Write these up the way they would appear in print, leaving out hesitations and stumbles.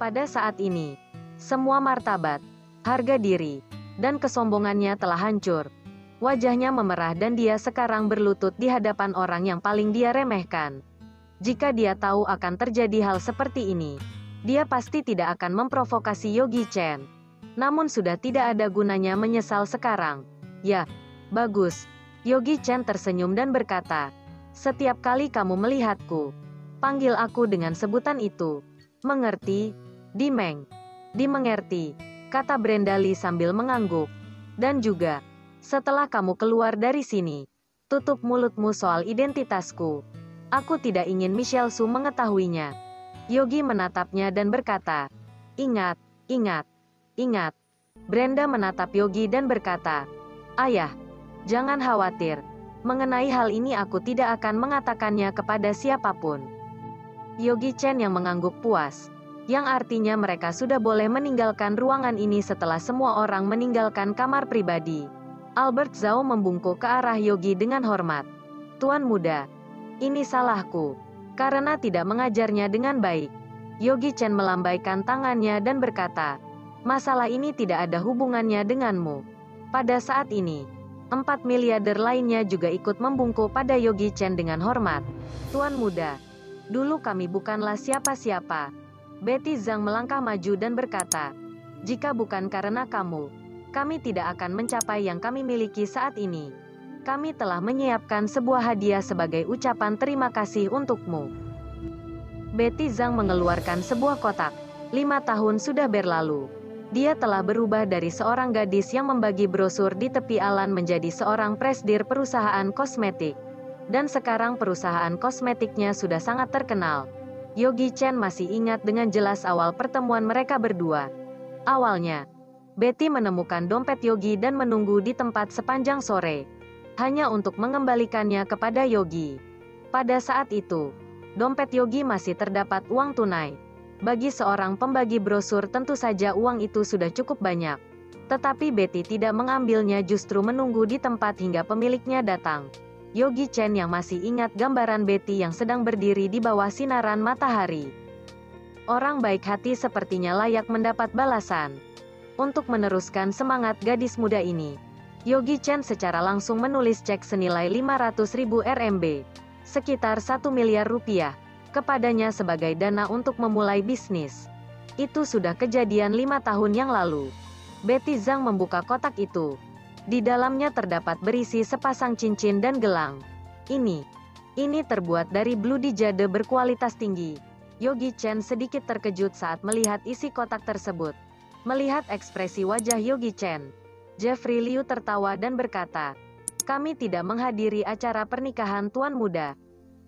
Pada saat ini, semua martabat, harga diri, dan kesombongannya telah hancur. Wajahnya memerah dan dia sekarang berlutut di hadapan orang yang paling dia remehkan. Jika dia tahu akan terjadi hal seperti ini, dia pasti tidak akan memprovokasi Yogi Chen. Namun sudah tidak ada gunanya menyesal sekarang. Ya, bagus. Yogi Chen tersenyum dan berkata, "Setiap kali kamu melihatku, panggil aku dengan sebutan itu. Mengerti? Dimeng." "Dimengerti," kata Brenda Lee sambil mengangguk. "Dan juga, setelah kamu keluar dari sini, tutup mulutmu soal identitasku. Aku tidak ingin Michelle Su mengetahuinya." Yogi menatapnya dan berkata, "Ingat, ingat, ingat." Brenda menatap Yogi dan berkata, "Ayah, jangan khawatir. Mengenai hal ini aku tidak akan mengatakannya kepada siapapun." Yogi Chen yang mengangguk puas, yang artinya mereka sudah boleh meninggalkan ruangan ini setelah semua orang meninggalkan kamar pribadi. Albert Zhao membungkuk ke arah Yogi dengan hormat. "Tuan muda, ini salahku, karena tidak mengajarnya dengan baik." Yogi Chen melambaikan tangannya dan berkata, "Masalah ini tidak ada hubungannya denganmu." Pada saat ini, 4 miliarder lainnya juga ikut membungkuk pada Yogi Chen dengan hormat. "Tuan muda, dulu kami bukanlah siapa-siapa." Betty Zhang melangkah maju dan berkata, "Jika bukan karena kamu, kami tidak akan mencapai yang kami miliki saat ini. Kami telah menyiapkan sebuah hadiah sebagai ucapan terima kasih untukmu." Betty Zhang mengeluarkan sebuah kotak. 5 tahun sudah berlalu. Dia telah berubah dari seorang gadis yang membagi brosur di tepi alan menjadi seorang presidir perusahaan kosmetik. Dan sekarang perusahaan kosmetiknya sudah sangat terkenal. Yogi Chen masih ingat dengan jelas awal pertemuan mereka berdua. Awalnya, Betty menemukan dompet Yogi dan menunggu di tempat sepanjang sore, hanya untuk mengembalikannya kepada Yogi. Pada saat itu, dompet Yogi masih terdapat uang tunai. Bagi seorang pembagi brosur tentu saja uang itu sudah cukup banyak. Tetapi Betty tidak mengambilnya, justru menunggu di tempat hingga pemiliknya datang. Yogi Chen yang masih ingat gambaran Betty yang sedang berdiri di bawah sinaran matahari. Orang baik hati sepertinya layak mendapat balasan. Untuk meneruskan semangat gadis muda ini, Yogi Chen secara langsung menulis cek senilai 500.000 RMB, sekitar 1 miliar rupiah, kepadanya sebagai dana untuk memulai bisnis. Itu sudah kejadian 5 tahun yang lalu. Betty Zhang membuka kotak itu. Di dalamnya terdapat berisi sepasang cincin dan gelang. Ini terbuat dari bludi jade berkualitas tinggi. Yogi Chen sedikit terkejut saat melihat isi kotak tersebut. Melihat ekspresi wajah Yogi Chen, Jeffrey Liu tertawa dan berkata, "Kami tidak menghadiri acara pernikahan tuan muda.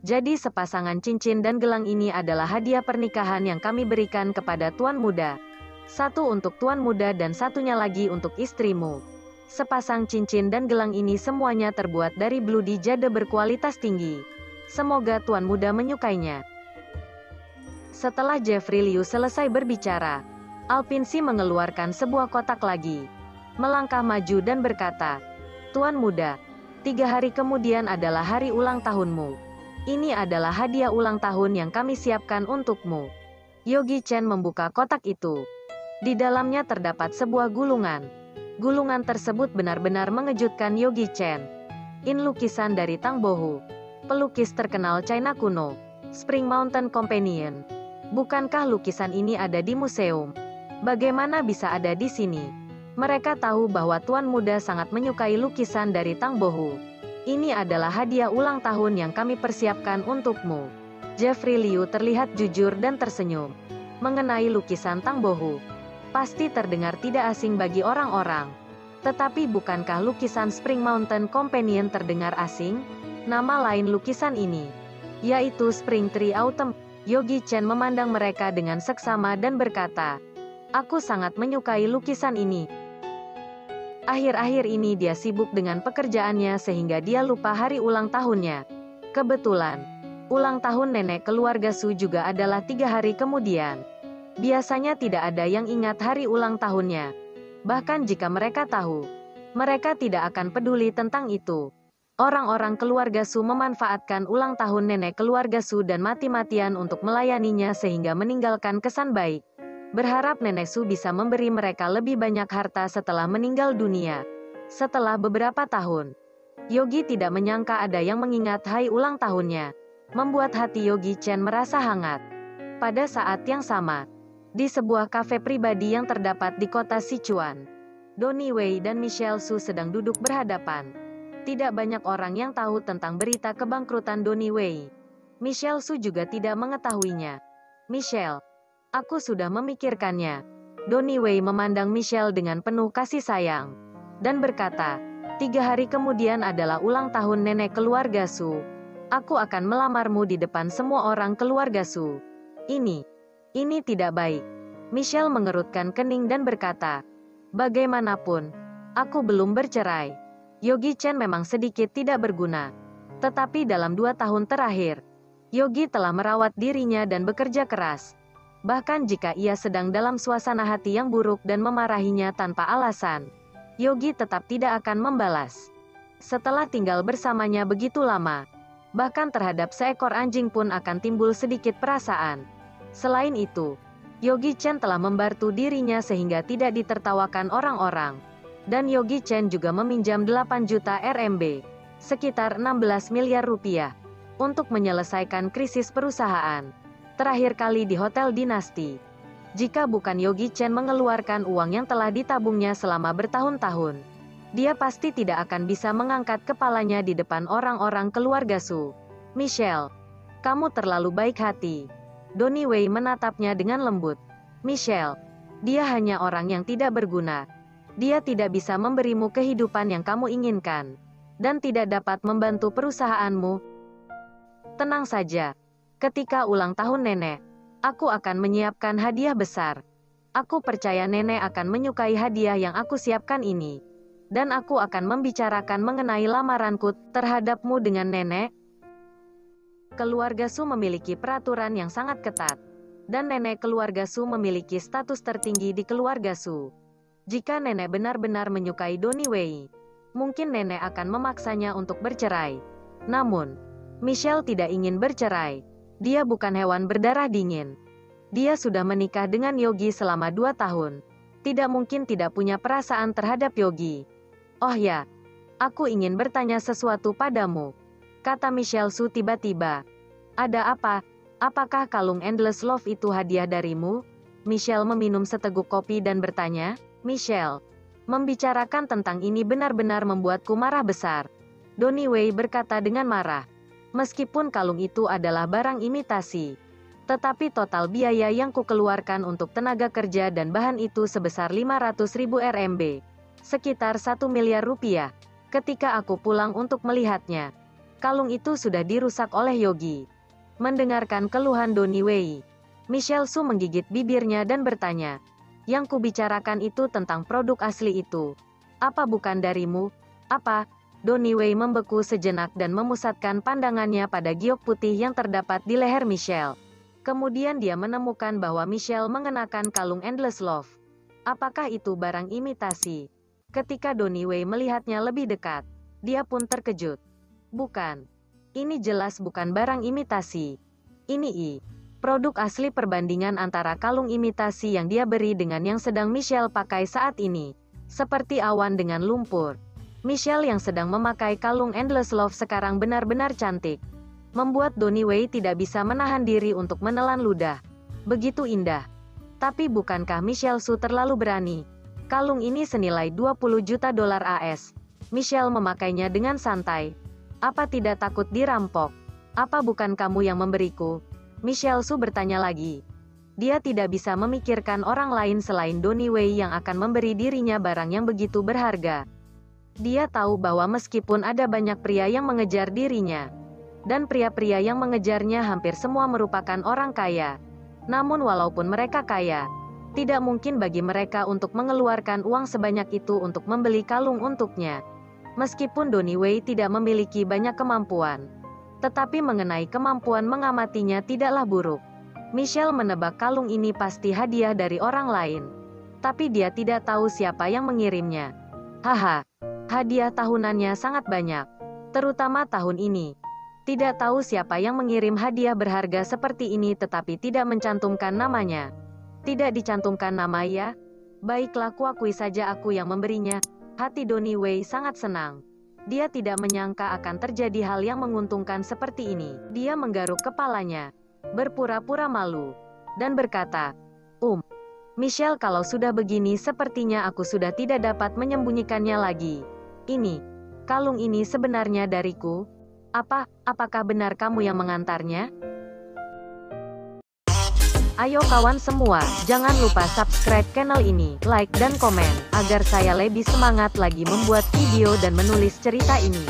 Jadi sepasangan cincin dan gelang ini adalah hadiah pernikahan yang kami berikan kepada tuan muda. Satu untuk tuan muda dan satunya lagi untuk istrimu. Sepasang cincin dan gelang ini semuanya terbuat dari bludi jade berkualitas tinggi. Semoga tuan muda menyukainya." Setelah Jeffrey Liu selesai berbicara, Alpinsi mengeluarkan sebuah kotak lagi, melangkah maju dan berkata, "Tuan muda, 3 hari kemudian adalah hari ulang tahunmu. Ini adalah hadiah ulang tahun yang kami siapkan untukmu." Yogi Chen membuka kotak itu. Di dalamnya terdapat sebuah gulungan. Gulungan tersebut benar-benar mengejutkan Yogi Chen. Lukisan dari Tang Bohu, pelukis terkenal China kuno, Spring Mountain Companion. Bukankah lukisan ini ada di museum? Bagaimana bisa ada di sini? Mereka tahu bahwa tuan muda sangat menyukai lukisan dari Tang Bohu. Ini adalah hadiah ulang tahun yang kami persiapkan untukmu. Jeffrey Liu terlihat jujur dan tersenyum. Mengenai lukisan Tang Bohu, pasti terdengar tidak asing bagi orang-orang. Tetapi bukankah lukisan Spring Mountain Companion terdengar asing? Nama lain lukisan ini, yaitu Spring Tree Autumn. Yogi Chen memandang mereka dengan seksama dan berkata, "Aku sangat menyukai lukisan ini." Akhir-akhir ini dia sibuk dengan pekerjaannya sehingga dia lupa hari ulang tahunnya. Kebetulan, ulang tahun nenek keluarga Su juga adalah 3 hari kemudian. Biasanya tidak ada yang ingat hari ulang tahunnya. Bahkan jika mereka tahu, mereka tidak akan peduli tentang itu. Orang-orang keluarga Su memanfaatkan ulang tahun nenek keluarga Su dan mati-matian untuk melayaninya sehingga meninggalkan kesan baik. berharap Nenek Su bisa memberi mereka lebih banyak harta setelah meninggal dunia. Setelah beberapa tahun, Yogi tidak menyangka ada yang mengingat hari ulang tahunnya, membuat hati Yogi Chen merasa hangat. Pada saat yang sama, di sebuah kafe pribadi yang terdapat di kota Sichuan, Donnie Wei dan Michelle Su sedang duduk berhadapan. Tidak banyak orang yang tahu tentang berita kebangkrutan Donnie Wei. Michelle Su juga tidak mengetahuinya. Michelle, aku sudah memikirkannya. Donnie Wei memandang Michelle dengan penuh kasih sayang, dan berkata, 3 hari kemudian adalah ulang tahun nenek keluarga Su. Aku akan melamarmu di depan semua orang keluarga Su. Ini tidak baik. Michelle mengerutkan kening dan berkata, bagaimanapun, aku belum bercerai. Yogi Chen memang sedikit tidak berguna. Tetapi dalam 2 tahun terakhir, Yogi telah merawat dirinya dan bekerja keras. Bahkan jika ia sedang dalam suasana hati yang buruk dan memarahinya tanpa alasan, Yogi tetap tidak akan membalas. Setelah tinggal bersamanya begitu lama, bahkan terhadap seekor anjing pun akan timbul sedikit perasaan. Selain itu, Yogi Chen telah membantu dirinya sehingga tidak ditertawakan orang-orang. Dan Yogi Chen juga meminjam 8 juta RMB, sekitar 16 miliar rupiah, untuk menyelesaikan krisis perusahaan. Terakhir kali di Hotel Dinasti. Jika bukan Yogi Chen mengeluarkan uang yang telah ditabungnya selama bertahun-tahun, dia pasti tidak akan bisa mengangkat kepalanya di depan orang-orang keluarga Su. Michelle, kamu terlalu baik hati. Donnie Wei menatapnya dengan lembut. Michelle, dia hanya orang yang tidak berguna. Dia tidak bisa memberimu kehidupan yang kamu inginkan, dan tidak dapat membantu perusahaanmu. Tenang saja. Ketika ulang tahun nenek, aku akan menyiapkan hadiah besar. Aku percaya nenek akan menyukai hadiah yang aku siapkan ini. Dan aku akan membicarakan mengenai lamaranku terhadapmu dengan nenek. Keluarga Su memiliki peraturan yang sangat ketat. Dan nenek keluarga Su memiliki status tertinggi di keluarga Su. Jika nenek benar-benar menyukai Donnie Wei, mungkin nenek akan memaksanya untuk bercerai. Namun, Michelle tidak ingin bercerai. Dia bukan hewan berdarah dingin. Dia sudah menikah dengan Yogi selama 2 tahun. Tidak mungkin tidak punya perasaan terhadap Yogi. Oh ya, aku ingin bertanya sesuatu padamu, kata Michelle Su tiba-tiba. Ada apa? Apakah kalung Endless Love itu hadiah darimu? Michelle meminum seteguk kopi dan bertanya. Michelle, membicarakan tentang ini benar-benar membuatku marah besar. Donnie Wei berkata dengan marah. Meskipun kalung itu adalah barang imitasi, tetapi total biaya yang kukeluarkan untuk tenaga kerja dan bahan itu sebesar 500.000 RMB, sekitar 1 miliar rupiah. Ketika aku pulang untuk melihatnya, kalung itu sudah dirusak oleh Yogi. Mendengarkan keluhan Donnie Wei, Michelle Su menggigit bibirnya dan bertanya, yang kubicarakan itu tentang produk asli itu. Apa bukan darimu? Apa? Donnie Wei membeku sejenak dan memusatkan pandangannya pada giok putih yang terdapat di leher Michelle. Kemudian dia menemukan bahwa Michelle mengenakan kalung Endless Love. Apakah itu barang imitasi? Ketika Donnie Wei melihatnya lebih dekat, dia pun terkejut. Bukan. Ini jelas bukan barang imitasi. Ini produk asli perbandingan antara kalung imitasi yang dia beri dengan yang sedang Michelle pakai saat ini. Seperti awan dengan lumpur. Michelle yang sedang memakai kalung Endless Love sekarang benar-benar cantik. Membuat Donnie Wei tidak bisa menahan diri untuk menelan ludah. Begitu indah. Tapi bukankah Michelle Su terlalu berani? Kalung ini senilai 20 juta dolar AS. Michelle memakainya dengan santai. Apa tidak takut dirampok? Apa bukan kamu yang memberiku? Michelle Su bertanya lagi. Dia tidak bisa memikirkan orang lain selain Donnie Wei yang akan memberi dirinya barang yang begitu berharga. Dia tahu bahwa meskipun ada banyak pria yang mengejar dirinya, dan pria-pria yang mengejarnya hampir semua merupakan orang kaya. Namun walaupun mereka kaya, tidak mungkin bagi mereka untuk mengeluarkan uang sebanyak itu untuk membeli kalung untuknya. Meskipun Donnie Wei tidak memiliki banyak kemampuan, tetapi mengenai kemampuan mengamatinya tidaklah buruk. Michelle menebak kalung ini pasti hadiah dari orang lain. Tapi dia tidak tahu siapa yang mengirimnya. Haha. Hadiah tahunannya sangat banyak, terutama tahun ini. Tidak tahu siapa yang mengirim hadiah berharga seperti ini tetapi tidak mencantumkan namanya. Tidak dicantumkan nama ya? Baiklah, kuakui saja aku yang memberinya. Hati Donnie Wei sangat senang. Dia tidak menyangka akan terjadi hal yang menguntungkan seperti ini. Dia menggaruk kepalanya, berpura-pura malu, dan berkata, Michelle, kalau sudah begini sepertinya aku sudah tidak dapat menyembunyikannya lagi. Ini, kalung ini sebenarnya dariku. Apakah benar kamu yang mengantarnya? Ayo kawan semua, jangan lupa subscribe channel ini, like dan komen, agar saya lebih semangat lagi membuat video dan menulis cerita ini.